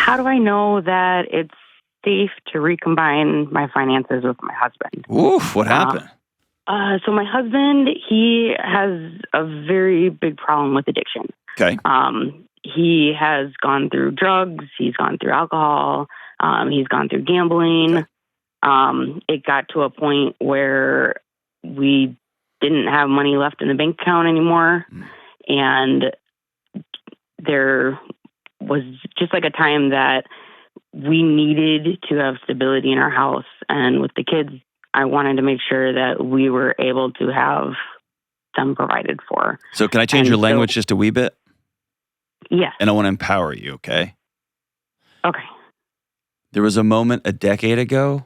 how do I know that it's safe to recombine my finances with my husband? Oof, what happened? So my husband, he has a very big problem with addiction. Okay. He has gone through drugs. He's gone through alcohol. He's gone through gambling. Okay. It got to a point where we didn't have money left in the bank account anymore. And there was just like a time that we needed to have stability in our house. And with the kids, I wanted to make sure that we were able to have them provided for. So can I change your language just a wee bit? Yes. And I want to empower you, okay? Okay. There was a moment a decade ago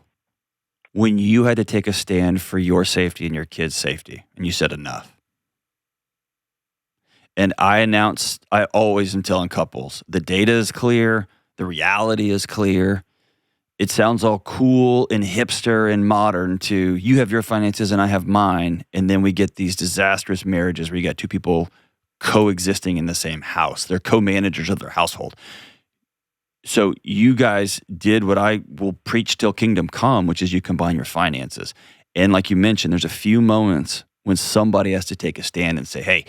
when you had to take a stand for your safety and your kids' safety, and you said enough. And I always am telling couples, the data is clear, the reality is clear. It sounds all cool and hipster and modern to you have your finances and I have mine, and then we get these disastrous marriages where you got two people coexisting in the same house. They're co-managers of their household. So you guys did what I will preach till kingdom come, which is you combine your finances. And like you mentioned, there's a few moments when somebody has to take a stand and say, hey,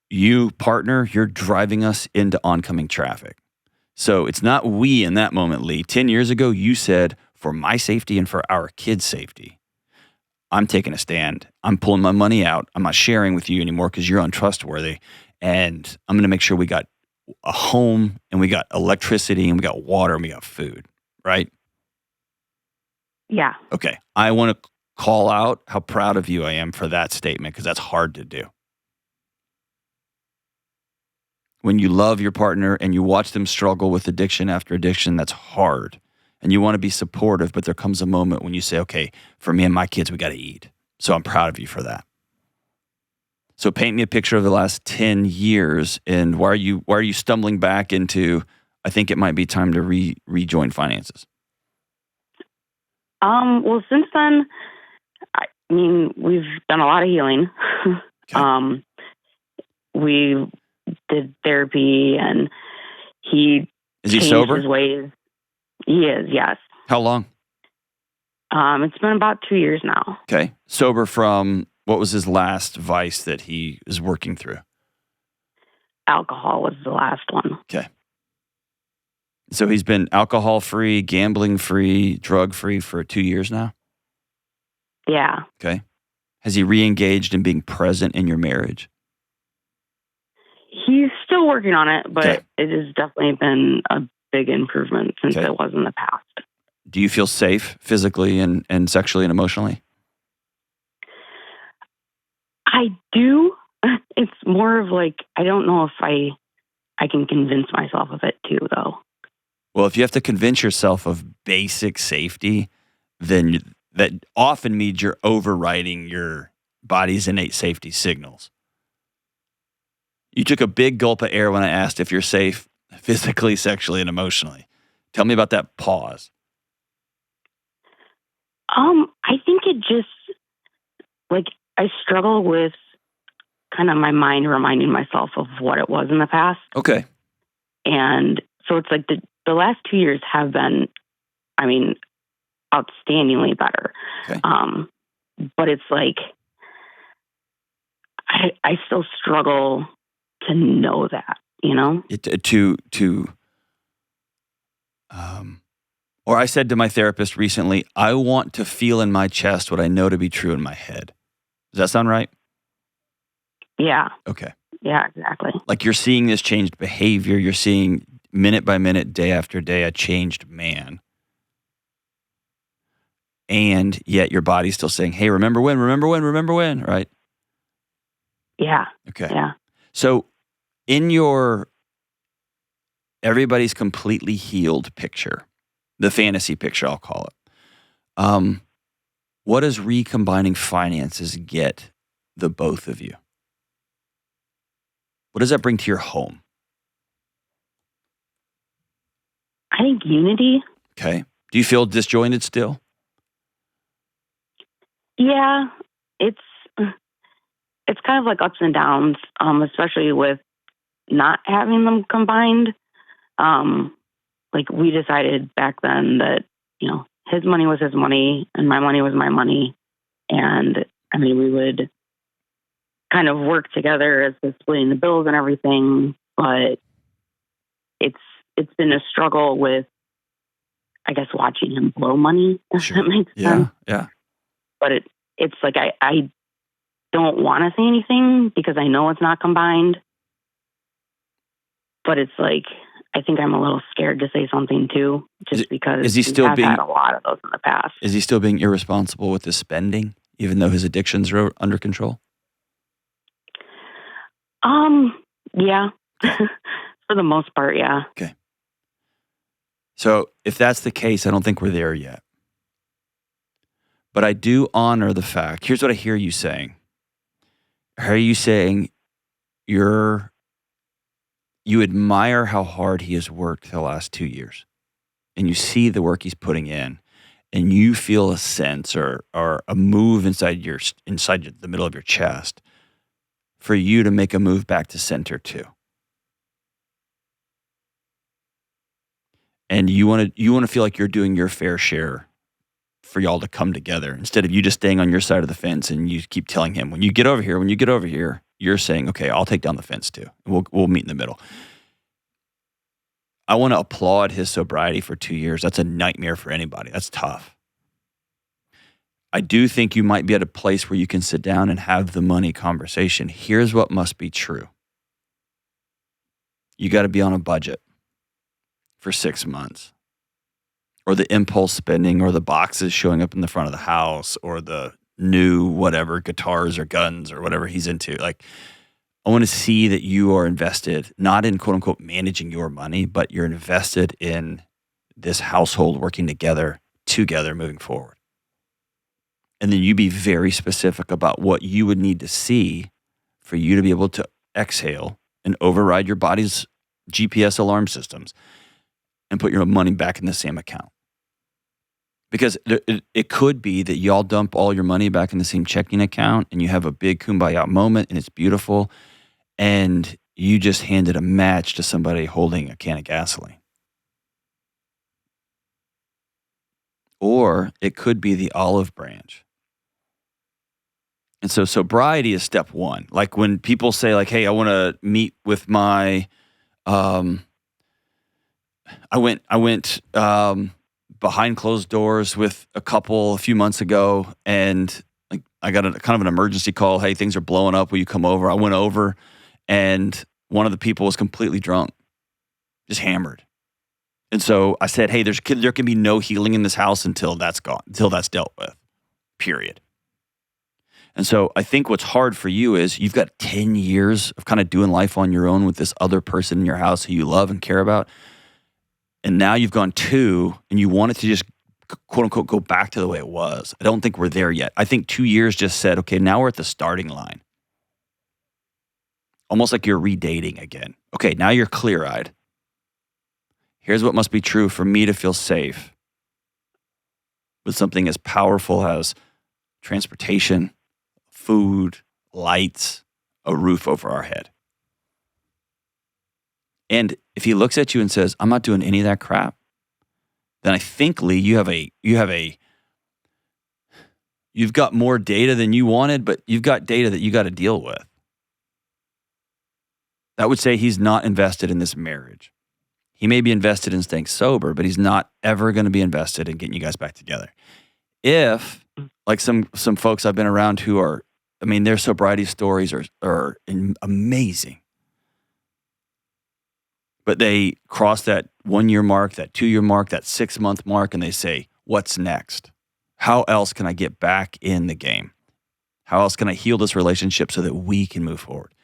you partner, you're driving us into oncoming traffic. So it's not we in that moment, Lee. 10 years ago, you said, for my safety and for our kids' safety, I'm taking a stand. I'm pulling my money out. I'm not sharing with you anymore because you're untrustworthy. And I'm going to make sure we got a home and we got electricity and we got water and we got food, right? Yeah. Okay. I want to call out how proud of you I am for that statement because that's hard to do. When you love your partner and you watch them struggle with addiction after addiction, that's hard. And you want to be supportive, but there comes a moment when you say, okay, for me and my kids, we got to eat. So I'm proud of you for that. So paint me a picture of the last 10 years and why are you stumbling back into, I think it might be time to rejoin finances? Well, since then, I mean, we've done a lot of healing. Okay. We did therapy and Is he changed sober? his ways. He is, yes. How long? It's been about 2 years now. Okay. Sober from, what was his last vice that he is working through? Alcohol was the last one. Okay. So he's been alcohol-free, gambling-free, drug-free for 2 years now? Yeah. Okay. Has he re-engaged in being present in your marriage? He's still working on it, but Okay. it has definitely been a big improvement since Okay. it was in the past. Do you feel safe physically and sexually and emotionally? I do. It's more of like, I don't know if I can convince myself of it too, though. Well, if you have to convince yourself of basic safety, then that often means you're overriding your body's innate safety signals. You took a big gulp of air when I asked if you're safe physically, sexually, and emotionally. Tell me about that pause. I think it just, like, I struggle with kind of my mind reminding myself of what it was in the past. Okay. And so it's like the last 2 years have been, I mean, outstandingly better. Okay. But it's like, I still struggle to know that, you know? Or I said to my therapist recently, I want to feel in my chest what I know to be true in my head. Does that sound right? Yeah. Okay. Yeah, exactly. Like you're seeing this changed behavior. You're seeing minute by minute, day after day, a changed man. And yet your body's still saying, hey, remember when, right? Yeah. Okay. Yeah. So in your everybody's completely healed picture, the fantasy picture, I'll call it. What does recombining finances get the both of you? What does that bring to your home? I think unity. Okay. Do you feel disjointed still? Yeah. It's kind of like ups and downs, especially with not having them combined. like we decided back then that, his money was his money and my money was my money. And I mean, we would kind of work together as to splitting the bills and everything, but it's been a struggle with, I guess, watching him blow money, if that makes sense. Yeah. But it's like I don't want to say anything because I know it's not combined. But it's like I think I'm a little scared to say something too, just because he's had a lot of those in the past. Is he still being irresponsible with his spending, even though his addictions are under control? Yeah. For the most part, yeah. Okay. So if that's the case, I don't think we're there yet. But I do honor the fact. Here's what I hear you saying. I hear you saying you admire how hard he has worked the last 2 years. And you see the work he's putting in. And you feel a sense or a move inside the middle of your chest for you to make a move back to center too. And you want to feel like you're doing your fair share for y'all to come together instead of you just staying on your side of the fence and you keep telling him, when you get over here, you're saying, okay, I'll take down the fence too. We'll meet in the middle. I want to applaud his sobriety for 2 years. That's a nightmare for anybody. That's tough. I do think you might be at a place where you can sit down and have the money conversation. Here's what must be true. You got to be on a budget for 6 months, or the impulse spending, or the boxes showing up in the front of the house, or the new whatever guitars or guns or whatever he's into. Like, I want to see that you are invested, not in quote unquote managing your money, but you're invested in this household working together moving forward. And then you be very specific about what you would need to see for you to be able to exhale and override your body's GPS alarm systems and put your money back in the same account. Because it could be that y'all dump all your money back in the same checking account and you have a big kumbaya moment and it's beautiful, and you just handed a match to somebody holding a can of gasoline. Or it could be the olive branch. And so sobriety is step one. Like when people say like, hey, I want to meet with my, I went behind closed doors with a couple a few months ago, and like I got a kind of an emergency call. Hey, things are blowing up. Will you come over? I went over, and one of the people was completely drunk, just hammered. And so I said, hey, there can be no healing in this house until that's gone, until that's dealt with, period. And so I think what's hard for you is you've got 10 years of kind of doing life on your own with this other person in your house who you love and care about. And now you've gone 2 and you want it to just quote unquote go back to the way it was. I don't think we're there yet. I think 2 years just said, okay, now we're at the starting line. Almost like you're redating again. Okay, now you're clear-eyed. Here's what must be true for me to feel safe with something as powerful as transportation, food, lights, a roof over our head. And if he looks at you and says, I'm not doing any of that crap, then I think, Lee, you've got more data than you wanted, but you've got data that you got to deal with. That would say he's not invested in this marriage. He may be invested in staying sober, but he's not ever going to be invested in getting you guys back together. If, like some folks I've been around who are, I mean, their sobriety stories are amazing. But they cross that 1 year mark, that 2 year mark, that 6 month mark, and they say, what's next? How else can I get back in the game? How else can I heal this relationship so that we can move forward?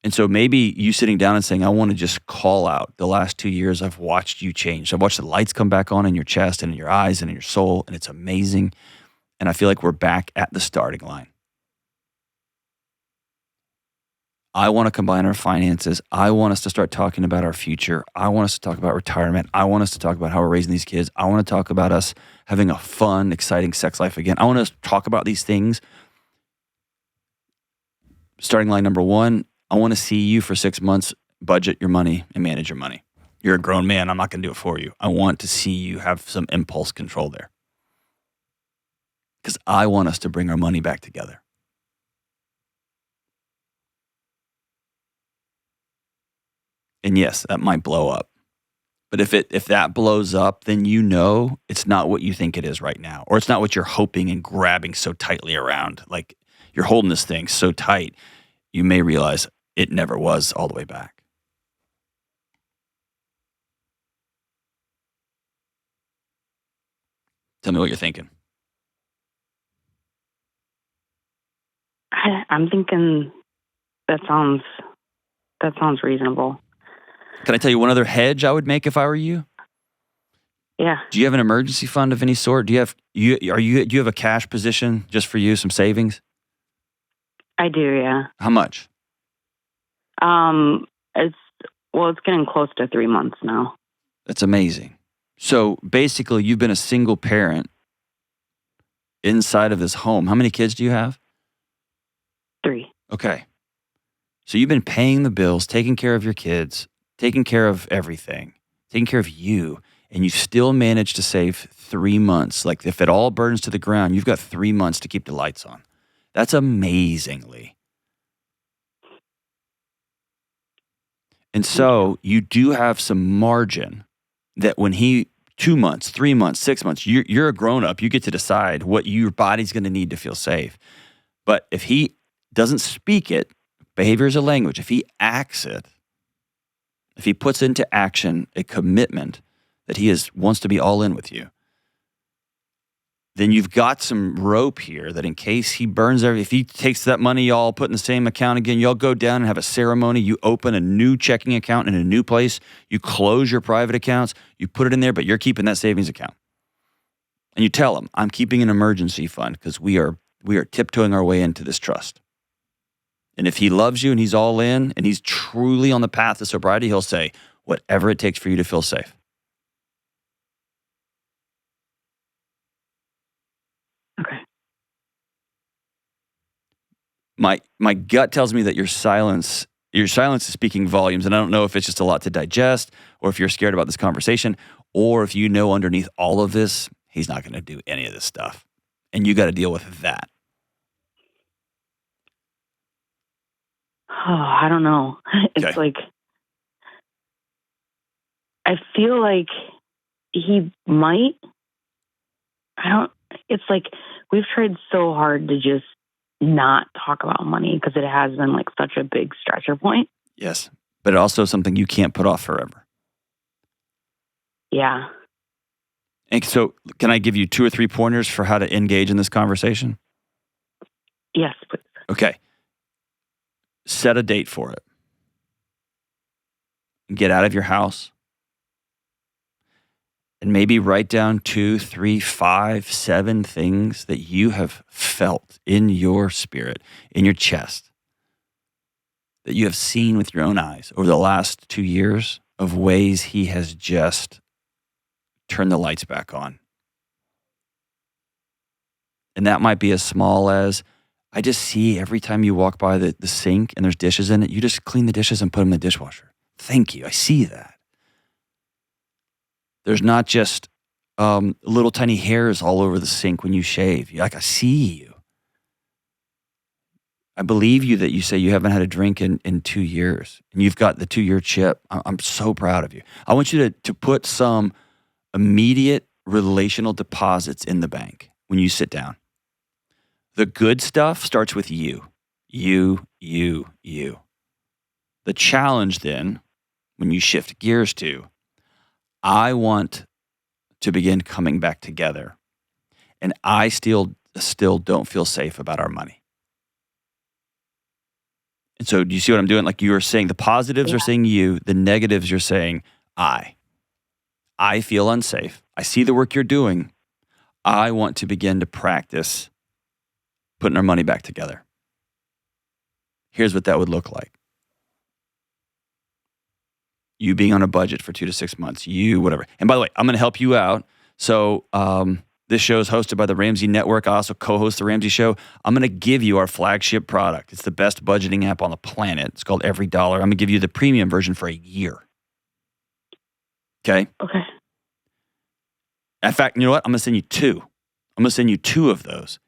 And so maybe you sitting down and saying, I want to just call out the last 2 years I've watched you change. I've watched the lights come back on in your chest and in your eyes and in your soul, and it's amazing. And I feel like we're back at the starting line. I want to combine our finances. I want us to start talking about our future. I want us to talk about retirement. I want us to talk about how we're raising these kids. I want to talk about us having a fun, exciting sex life again. I want to talk about these things. Starting line number 1, I want to see you for 6 months budget your money and manage your money. You're a grown man. I'm not going to do it for you. I want to see you have some impulse control there. Because I want us to bring our money back together. And yes, that might blow up. But if that blows up, then you know it's not what you think it is right now. Or it's not what you're hoping and grabbing so tightly around. Like you're holding this thing so tight, you may realize it never was all the way back. Tell me what you're thinking. I'm thinking that sounds reasonable. Can I tell you one other hedge I would make if I were you? Yeah. Do you have an emergency fund of any sort? Do you have a cash position just for you, some savings? I do, yeah. How much? It's getting close to 3 months now. That's amazing. So basically, you've been a single parent inside of this home. How many kids do you have? 3. Okay. So you've been paying the bills, taking care of your kids, taking care of everything, taking care of you, and you've still managed to save 3 months. Like if it all burns to the ground, you've got 3 months to keep the lights on. That's amazingly. And so you do have some margin that when 2 months, 3 months, 6 months, you're a grown up, you get to decide what your body's going to need to feel safe. But if he doesn't speak it, behavior is a language. If he acts it, if he puts into action a commitment that he wants to be all in with you, then you've got some rope here that in case he burns if he takes that money y'all put in the same account again, y'all go down and have a ceremony, you open a new checking account in a new place, you close your private accounts, you put it in there, but you're keeping that savings account. And you tell him, I'm keeping an emergency fund because we are tiptoeing our way into this trust. And if he loves you and he's all in and he's truly on the path to sobriety, he'll say, whatever it takes for you to feel safe. Okay. My gut tells me that your silence is speaking volumes, and I don't know if it's just a lot to digest or if you're scared about this conversation or if you know underneath all of this, he's not going to do any of this stuff. And you got to deal with that. Oh, I don't know. It's Okay. like, I feel like he might. It's like we've tried so hard to just not talk about money because it has been like such a big stretcher point. Yes. But also something you can't put off forever. Yeah. And so can I give you 2 or 3 pointers for how to engage in this conversation? Yes, please. Okay. Set a date for it. Get out of your house. And maybe write down 2, 3, 5, 7 things that you have felt in your spirit, in your chest, that you have seen with your own eyes over the last 2 years of ways he has just turned the lights back on. And that might be as small as, I just see every time you walk by the sink and there's dishes in it, you just clean the dishes and put them in the dishwasher. Thank you. I see that. There's not just little tiny hairs all over the sink when you shave. I see you. I believe you that you say you haven't had a drink in 2 years and you've got the 2-year chip. I'm so proud of you. I want you to put some immediate relational deposits in the bank when you sit down. The good stuff starts with you. You. The challenge then, when you shift gears to, I want to begin coming back together. And I still don't feel safe about our money. And so do you see what I'm doing? Like you are saying, the positives are saying you, the negatives you're saying I. I feel unsafe. I see the work you're doing. I want to begin to practice putting our money back together. Here's what that would look like. You being on a budget for 2 to 6 months, whatever. And by the way, I'm going to help you out. So this show is hosted by the Ramsey Network. I also co-host the Ramsey Show. I'm going to give you our flagship product. It's the best budgeting app on the planet. It's called Every Dollar. I'm going to give you the premium version for a year. Okay? Okay. In fact, you know what? I'm going to send you two. I'm going to send you two of those.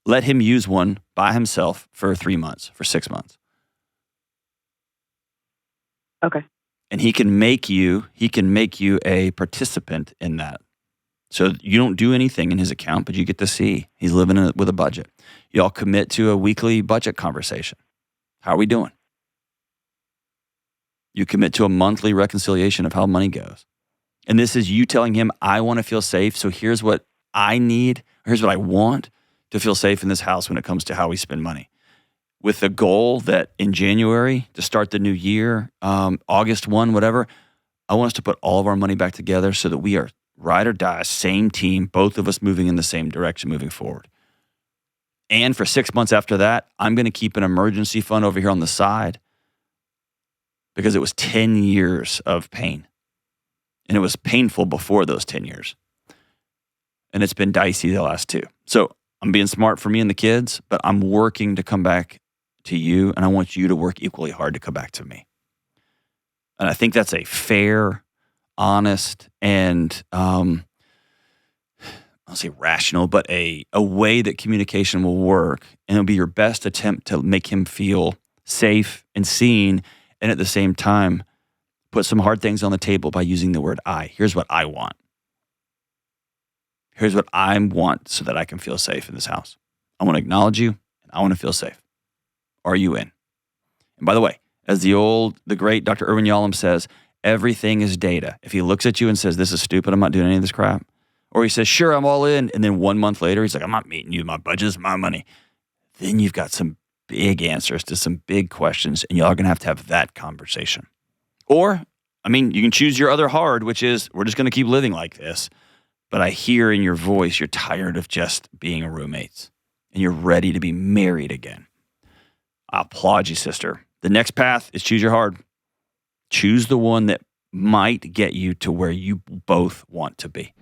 Let him use one by himself for 3 months, for 6 months. Okay. And he can make you a participant in that. So you don't do anything in his account, but you get to see he's living with a budget. You all commit to a weekly budget conversation. How are we doing? You commit to a monthly reconciliation of how money goes. And this is you telling him, I want to feel safe, so here's what I need, here's what I want to feel safe in this house when it comes to how we spend money. With the goal that in January, to start the new year, August 1, whatever, I want us to put all of our money back together so that we are ride or die, same team, both of us moving in the same direction moving forward. And for 6 months after that, I'm going to keep an emergency fund over here on the side because it was 10 years of pain. And it was painful before those 10 years. And it's been dicey the last 2. So I'm being smart for me and the kids, but I'm working to come back to you, and I want you to work equally hard to come back to me. And I think that's a fair, honest, and I'll say rational, but a way that communication will work, and it'll be your best attempt to make him feel safe and seen, and at the same time, put some hard things on the table by using the word I. Here's what I want. Here's what I want so that I can feel safe in this house. I want to acknowledge you, and I want to feel safe. Are you in? And by the way, as the great Dr. Irwin Yalom says, everything is data. If he looks at you and says, this is stupid, I'm not doing any of this crap, or he says, sure, I'm all in, and then 1 month later, he's like, I'm not meeting you, my budget is my money, then you've got some big answers to some big questions, and y'all are going to have that conversation. Or, you can choose your other hard, which is, we're just going to keep living like this. But I hear in your voice, you're tired of just being roommates, and you're ready to be married again. I applaud you, sister. The next path is choose your hard. Choose the one that might get you to where you both want to be.